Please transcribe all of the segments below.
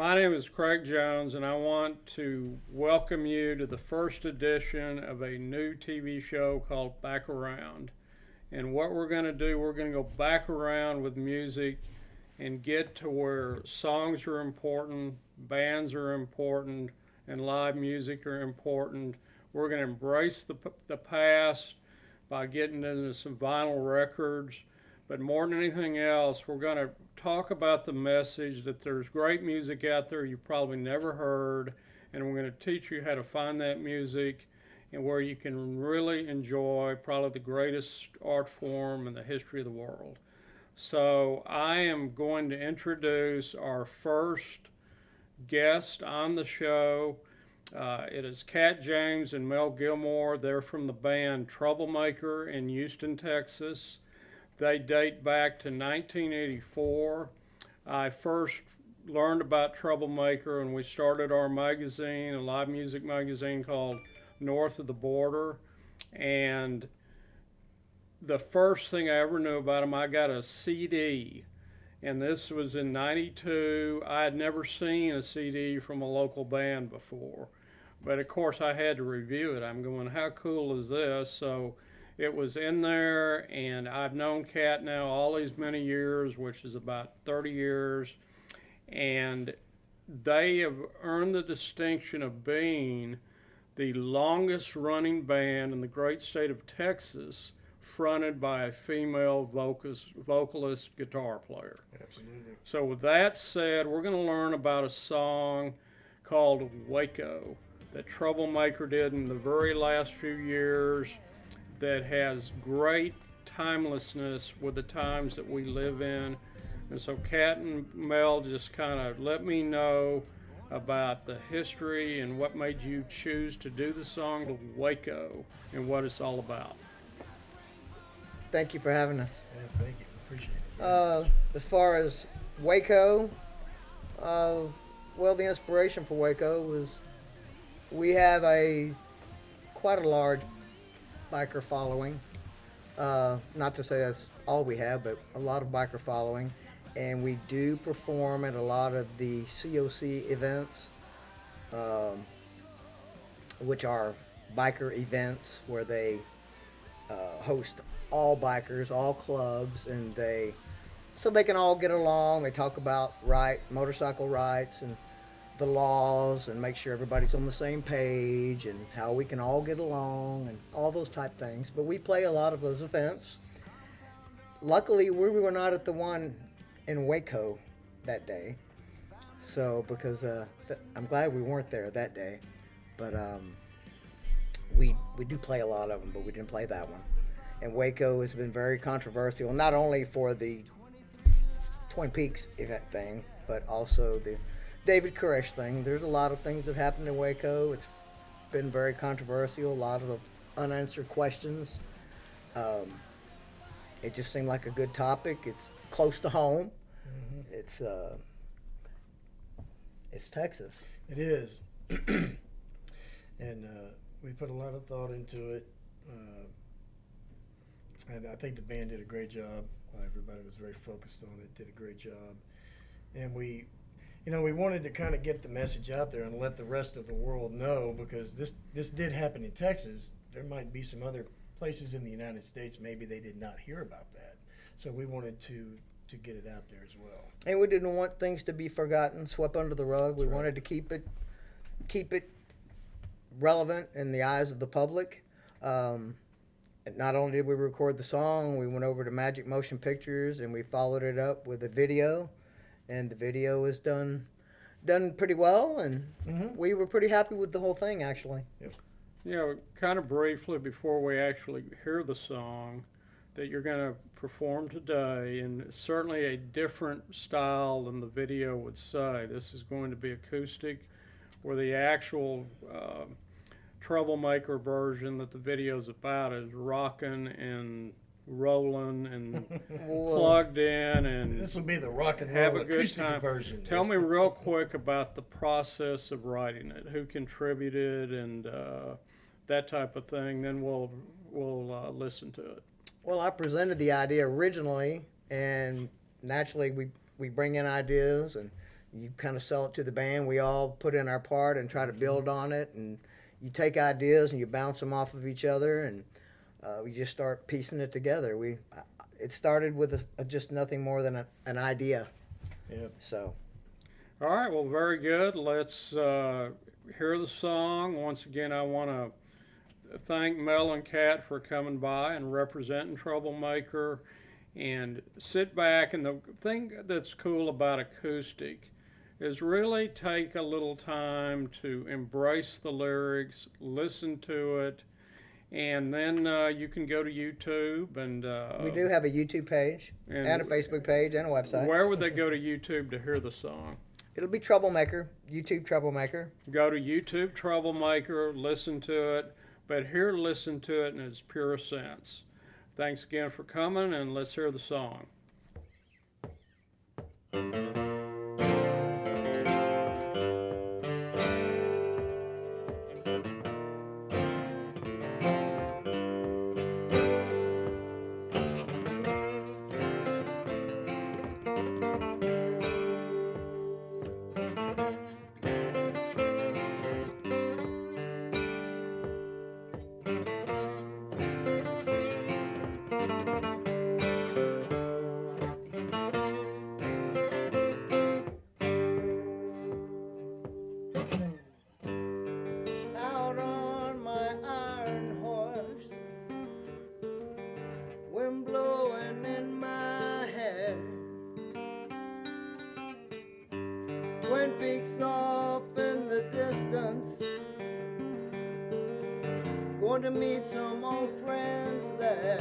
My name is Craig Jones, and I want to welcome you to the first edition of a new TV show called Back Around. And what we're going to do, we're going to go back around with music and get to where songs are important, bands are important, and live music are important. We're going to embrace the past by getting into some vinyl records. But more than anything else, we're going to talk about the message that there's great music out there you've probably never heard, and we're going to teach you how to find that music and where you can really enjoy probably the greatest art form in the history of the world. So I am going to introduce our first guest on the show. It is Cat James and Mel Gilmore. They're from the band Troublemaker in Houston, Texas. They date back to 1984. I first learned about Troublemaker when we started our magazine, a live music magazine called North of the Border. And the first thing I ever knew about them, I got a CD. And this was in 92. I had never seen a CD from a local band before. But of course, I had to review it. I'm going, how cool is this? So it was in there, and I've known Cat now all these many years, which is about 30 years, and they have earned the distinction of being the longest running band in the great state of Texas, fronted by a female vocalist guitar player. Absolutely. So with that said, we're going to learn about a song called Waco that Troublemaker did in the very last few years, that has great timelessness with the times that we live in. And so Kat and Mel just kind of let me know about the history and what made you choose to do the song Waco and what it's all about. Thank you for having us. Yeah, thank you. Appreciate it. As far as Waco, well, the inspiration for Waco was we have quite a large biker following. Not to say that's all we have, but a lot of biker following. And we do perform at a lot of the COC events, which are biker events where they host all bikers, all clubs, and so they can all get along. They talk about motorcycle rights and the laws and make sure everybody's on the same page and how we can all get along and all those type things. But we play a lot of those events. Luckily, we were not at the one in Waco that day. So, because I'm glad we weren't there that day. But we do play a lot of them, but we didn't play that one. And Waco has been very controversial, not only for the Twin Peaks event thing, but also the David Koresh thing. There's a lot of things that happened in Waco. It's been very controversial, a lot of unanswered questions. It just seemed like a good topic. It's close to home. Mm-hmm. It's Texas. It is. And we put a lot of thought into it. And I think the band did a great job. Everybody was very focused on it, did a great job. And we wanted to kind of get the message out there and let the rest of the world know, because this did happen in Texas. There might be some other places in the United States maybe they did not hear about that. So we wanted to get it out there as well. And we didn't want things to be forgotten, swept under the rug. We wanted to keep it relevant in the eyes of the public. Not only did we record the song, we went over to Magic Motion Pictures and we followed it up with a video. And the video is done pretty well, and we were pretty happy with the whole thing, actually. Yep. Kind of briefly before we actually hear the song that you're going to perform today, and certainly a different style than the video would say. This is going to be acoustic, where the actual Troublemaker version that the video's about is rocking and rolling and plugged in, and this will be the rock and have roll a good acoustic time. version. Tell me real quick about the process of writing it, who contributed, and that type of thing. Then we'll listen to it. Well, I presented the idea originally, and naturally we bring in ideas, and you kind of sell it to the band. We all put in our part and try to build on it. And you take ideas and you bounce them off of each other, and we just start piecing it together. It started with just nothing more than an idea. Yep. So. All right, well, very good. Let's hear the song. Once again, I want to thank Mel and Kat for coming by and representing Troublemaker. And sit back, and the thing that's cool about acoustic is really take a little time to embrace the lyrics, listen to it, and then you can go to YouTube and We do have a YouTube page and a Facebook page and a website. Where would they go to YouTube to hear the song? It'll be Troublemaker, YouTube Troublemaker. Go to YouTube Troublemaker, listen to it, but here listen to it in its pure sense. Thanks again for coming, and let's hear the song. Out on my iron horse, wind blowing in my hair, Twin Peaks off in the distance, going to meet some old friends there.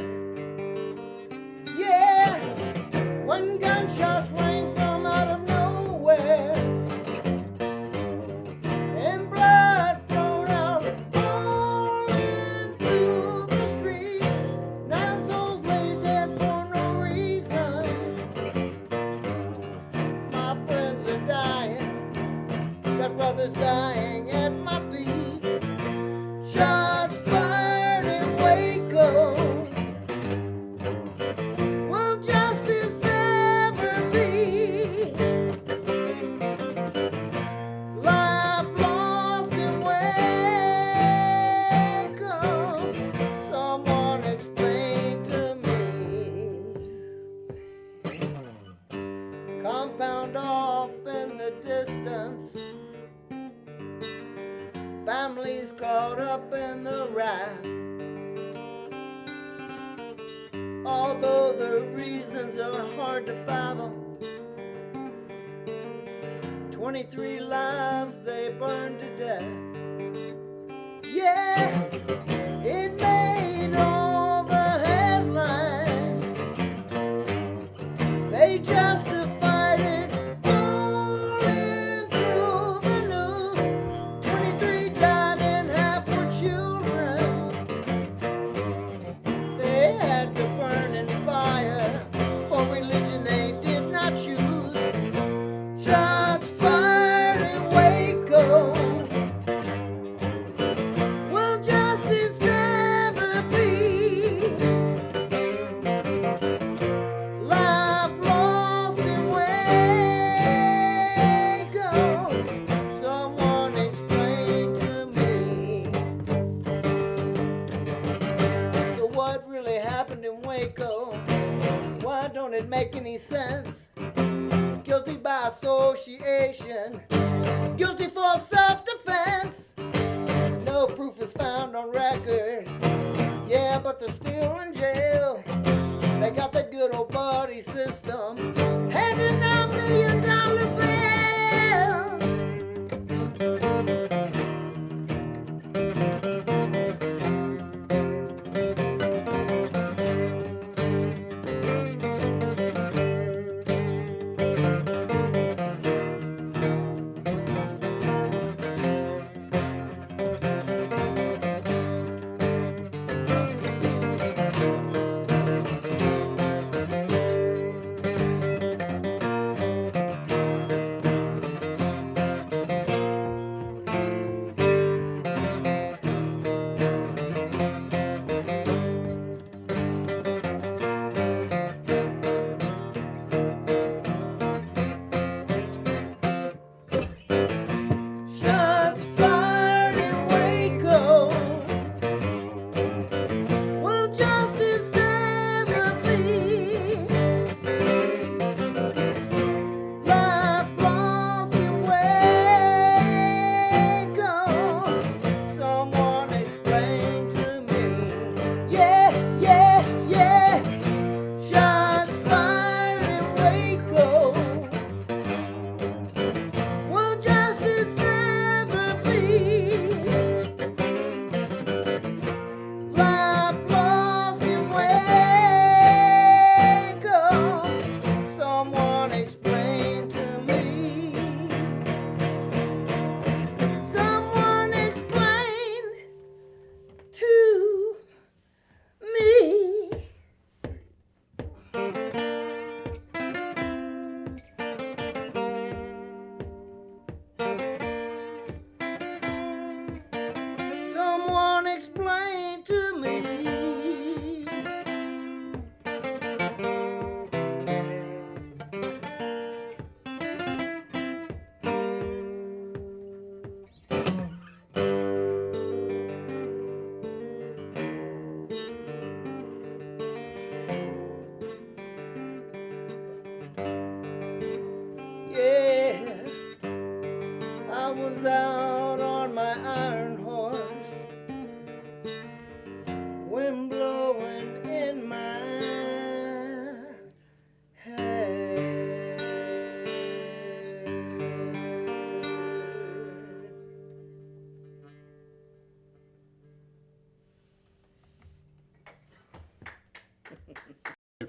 Yeah, when gunshots rang from out of nowhere, and blood flowed out all into the streets. 9 souls lay dead for no reason. My friends are dying, got brothers dying at my feet. Shots fired in Waco. Will justice ever be? Life lost in Waco. Someone explain to me. Compound off in the distance, families caught up in the wrath. Although the reasons are hard to fathom, 23 lives they burned to death. Yeah, it made all the headlines. They justified it rolling through the news. 23 died and half were children. They had to burn in fire for religion they did not choose. Shots fired in Waco. Will justice ever be? Life lost in Waco. Someone explain to me. So what really happened in Waco? Why don't it make any sense? Guilty by association, guilty for self-defense. No proof is found on record. Yeah, but they're still in jail. They got that good old buddy system, handing out $1,000,000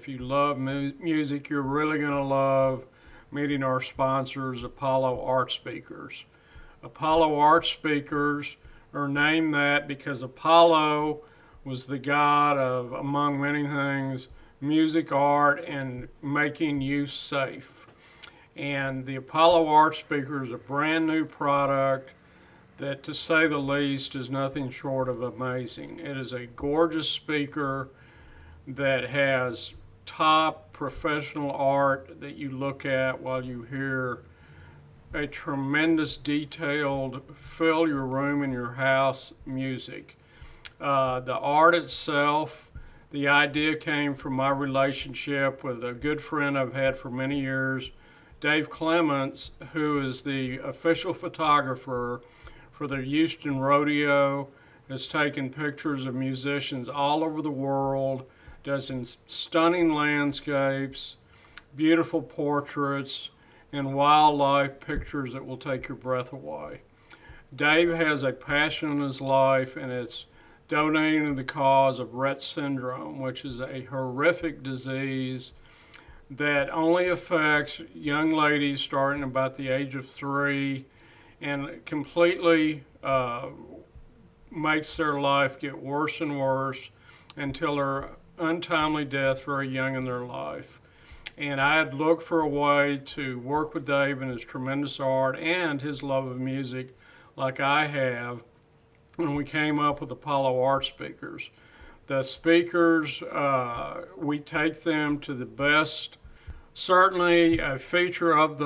if you love music, you're really going to love meeting our sponsors, Apollo Art Speakers. Apollo Art Speakers are named that because Apollo was the god of, among many things, music, art, and making use safe. And the Apollo Art Speaker is a brand new product that, to say the least, is nothing short of amazing. It is a gorgeous speaker that has top professional art that you look at while you hear a tremendous detailed, fill your room in your house music. The art itself, the idea came from my relationship with a good friend I've had for many years, Dave Clements, who is the official photographer for the Houston Rodeo, has taken pictures of musicians all over the world, does stunning landscapes, beautiful portraits, and wildlife pictures that will take your breath away. Dave has a passion in his life, and it's donating to the cause of Rett syndrome, which is a horrific disease that only affects young ladies starting about the age of 3 and completely makes their life get worse and worse until their untimely death very young in their life. And I had looked for a way to work with Dave and his tremendous art and his love of music like I have, and we came up with Apollo Art Speakers. The speakers, we take them to the best. Certainly a feature of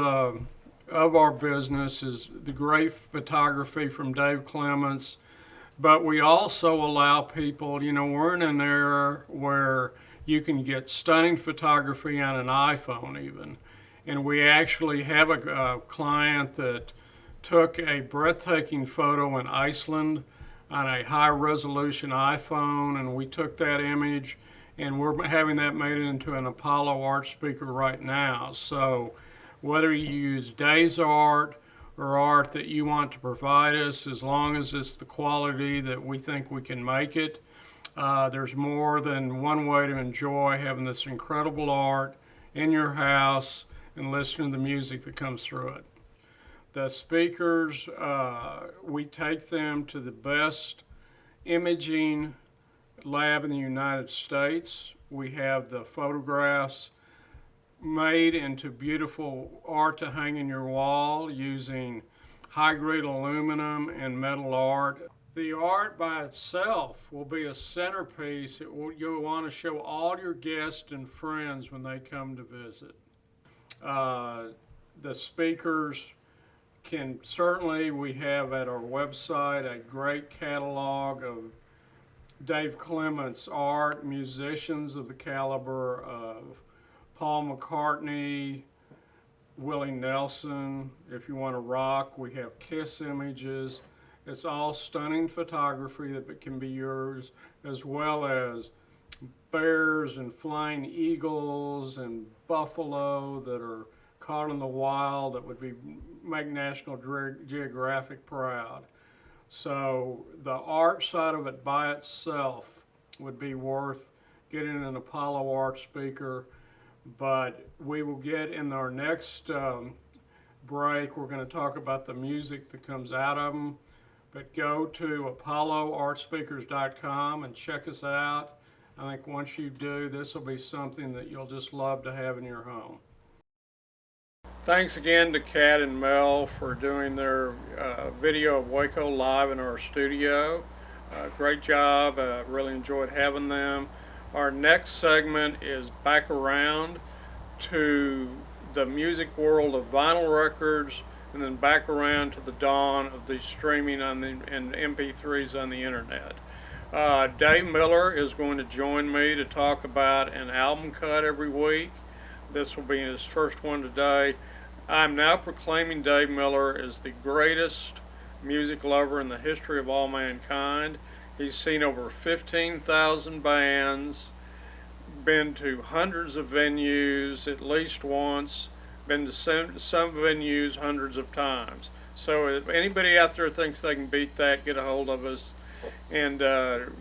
our business is the great photography from Dave Clements, but we also allow people, you know, we're in an era where you can get stunning photography on an iPhone even. And we actually have a client that took a breathtaking photo in Iceland on a high resolution iPhone, and we took that image and we're having that made into an Apollo Art Speaker right now. So whether you use Dave's art or art that you want to provide us, as long as it's the quality that we think we can make it, there's more than one way to enjoy having this incredible art in your house and listening to the music that comes through it. The speakers, we take them to the best imaging lab in the United States. We have the photographs made into beautiful art to hang in your wall using high-grade aluminum and metal art. The art by itself will be a centerpiece. You'll want to show all your guests and friends when they come to visit. The speakers can certainly, we have at our website a great catalog of Dave Clements' art, musicians of the caliber of Paul McCartney, Willie Nelson. If you want to rock, we have Kiss images. It's all stunning photography that can be yours, as well as bears and flying eagles and buffalo that are caught in the wild that would make National Geographic proud. So the art side of it by itself would be worth getting an Apollo Art Speaker, but we will get in our next break, we're going to talk about the music that comes out of them. But go to apolloartspeakers.com and check us out. I think once you do, this will be something that you'll just love to have in your home. Thanks again to Kat and Mel for doing their video of Waco live in our studio. Great job. Really enjoyed having them. Our next segment is back around to the music world of vinyl records, and then back around to the dawn of the streaming on the and MP3s on the internet. Dave Miller is going to join me to talk about an album cut every week. This will be his first one today. I'm now proclaiming Dave Miller as the greatest music lover in the history of all mankind. He's seen over 15,000 bands, been to hundreds of venues at least once, been to some venues hundreds of times. So if anybody out there thinks they can beat that, get a hold of us and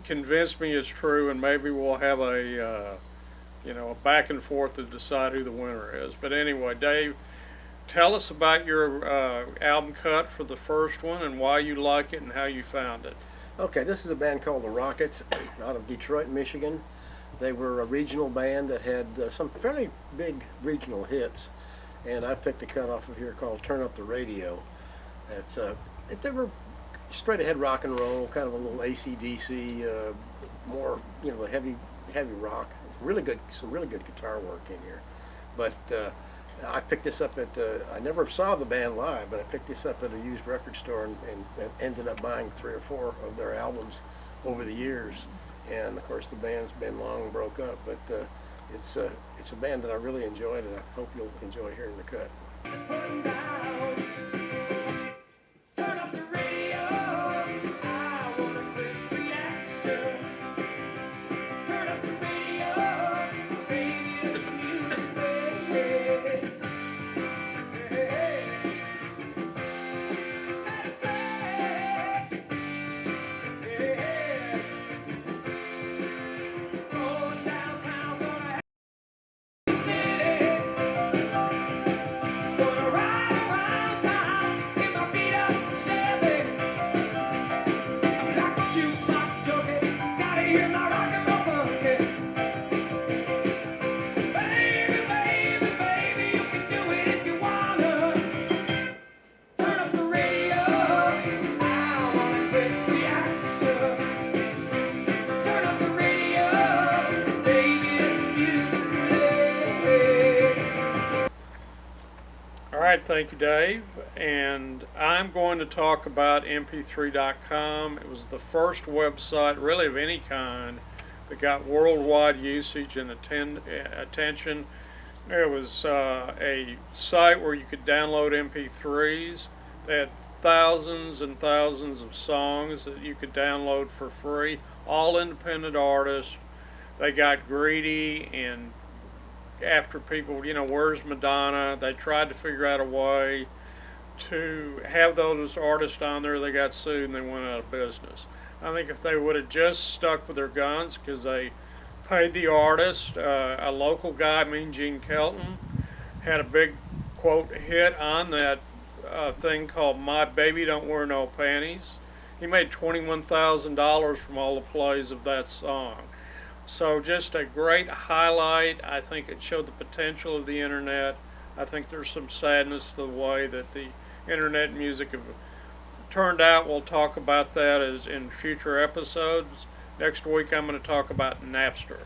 convince me it's true, and maybe we'll have a you know, a back and forth to decide who the winner is. But anyway, Dave, tell us about your album cut for the first one and why you like it and how you found it. Okay, this is a band called the Rockets out of Detroit, Michigan. They were a regional band that had some fairly big regional hits, and I picked a cut off of here called "Turn Up the Radio." They were straight ahead rock and roll, kind of a little AC/DC, more, you know, heavy rock. Really good, some really good guitar work in here. But I picked this up at I never saw the band live, but I picked this up at a used record store and ended up buying 3 or 4 of their albums over the years. And of course the band's been long broke up, but it's a band that I really enjoyed, and I hope you'll enjoy hearing the cut. All right, thank you, Dave. And I'm going to talk about mp3.com. It was the first website, really of any kind, that got worldwide usage and attention. It was a site where you could download MP3s. They had thousands and thousands of songs that you could download for free, all independent artists. They got greedy, and after people, you know, where's Madonna? They tried to figure out a way to have those artists on there. They got sued and they went out of business. I think if they would have just stuck with their guns, because they paid the artist, a local guy, Mean Gene Kelton, had a big quote hit on that thing called "My Baby Don't Wear No Panties." He made $21,000 from all the plays of that song. So just a great highlight. I think it showed the potential of the internet. I think there's some sadness to the way that the internet music have turned out. We'll talk about that as in future episodes. Next week I'm going to talk about Napster.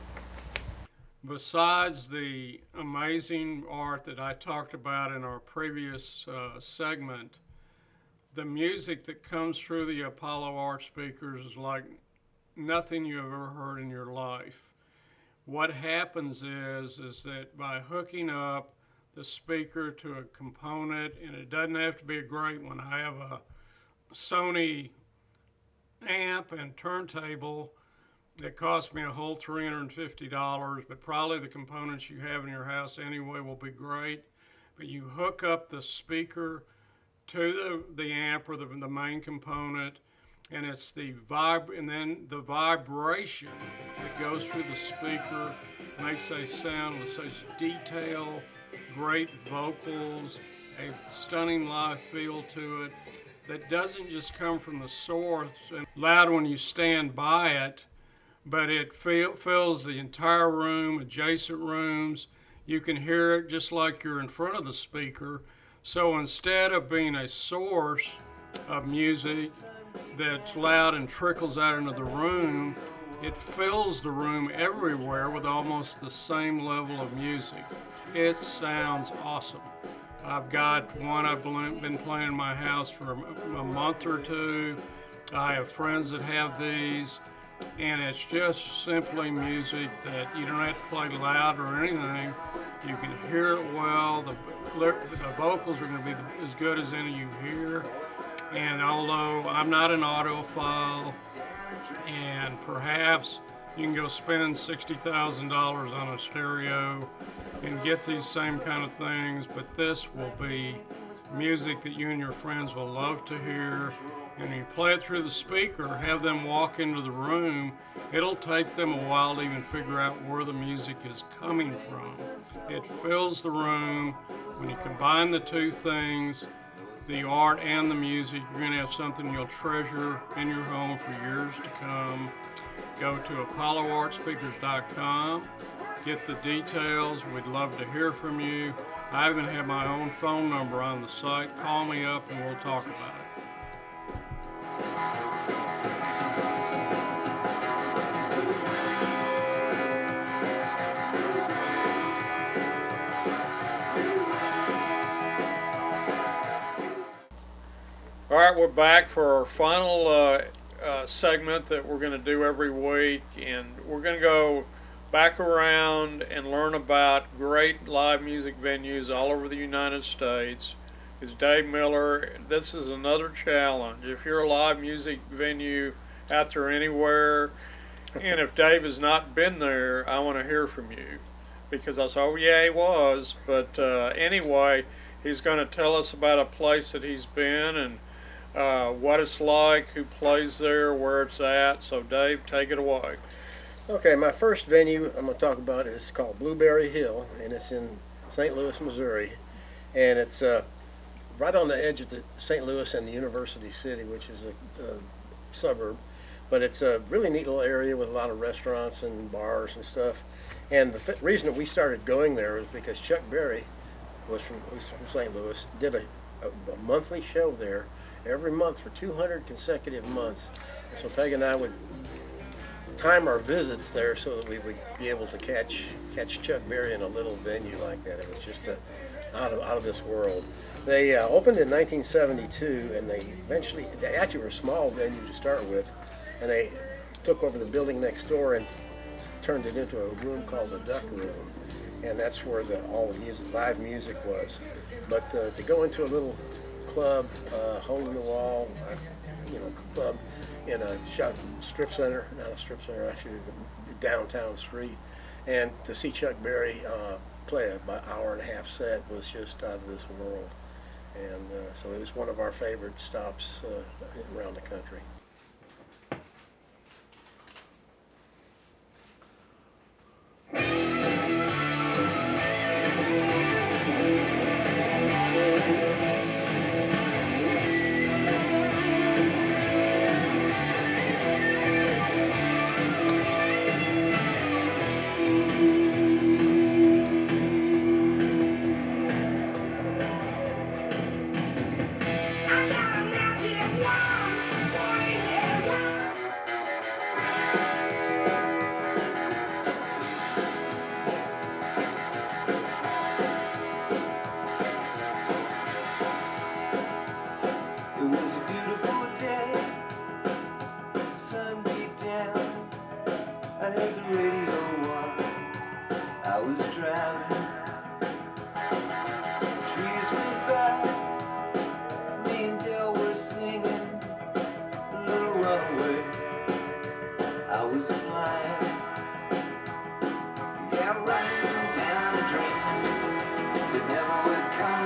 Besides the amazing art that I talked about in our previous segment, the music that comes through the Apollo Art speakers is like nothing you ever heard in your life. What happens is that by hooking up the speaker to a component, and it doesn't have to be a great one. I have a Sony amp and turntable that cost me a whole $350, but probably the components you have in your house anyway will be great. But you hook up the speaker to the amp or the main component, and it's the then the vibration that goes through the speaker makes a sound with such detail, great vocals, a stunning live feel to it that doesn't just come from the source and loud when you stand by it, but it fills the entire room, adjacent rooms. You can hear it just like you're in front of the speaker. So instead of being a source of music that's loud and trickles out into the room, it fills the room everywhere with almost the same level of music. It sounds awesome. I've got one I've been playing in my house for a month or two. I have friends that have these, and it's just simply music that you don't have to play loud or anything. You can hear it well. The vocals are going to be as good as any you hear. And although I'm not an audiophile, and perhaps you can go spend $60,000 on a stereo and get these same kind of things, but this will be music that you and your friends will love to hear. and you play it through the speaker, have them walk into the room, it'll take them a while to even figure out where the music is coming from. It fills the room. When you combine the two things, the art and the music, you're going to have something you'll treasure in your home for years to come. Go to apolloartspeakers.com, get the details. We'd love to hear from you. I even have my own phone number on the site. Call me up and we'll talk about it. All right, we're back for our final segment that we're going to do every week, and we're going to go back around and learn about great live music venues all over the United States. It's Dave Miller. This is another challenge. If you're a live music venue out there anywhere, and if Dave has not been there, I want to hear from you, because I said, oh yeah, he was. But anyway, he's going to tell us about a place that he's been and what it's like, who plays there, where it's at. So Dave, take it away. Okay, my first venue I'm going to talk about is called Blueberry Hill, and it's in St. Louis, Missouri. And it's right on the edge of the St. Louis and the University City, which is a suburb. But it's a really neat little area with a lot of restaurants and bars and stuff. And the reason that we started going there was because Chuck Berry was from St. Louis, did a monthly show there every month for 200 consecutive months. And so Peg and I would time our visits there so that we would be able to catch Chuck Berry in a little venue like that. It was just out of this world. They opened in 1972, and they actually were a small venue to start with, and they took over the building next door and turned it into a room called the Duck Room, and that's where all the live music was. But to go into a little club, hole in the wall, club in a strip center, not a strip center, actually a downtown street, and to see Chuck Berry play an hour-and-a-half set was just out of this world. And so it was one of our favorite stops around the country. Yeah, running down a dream that never would come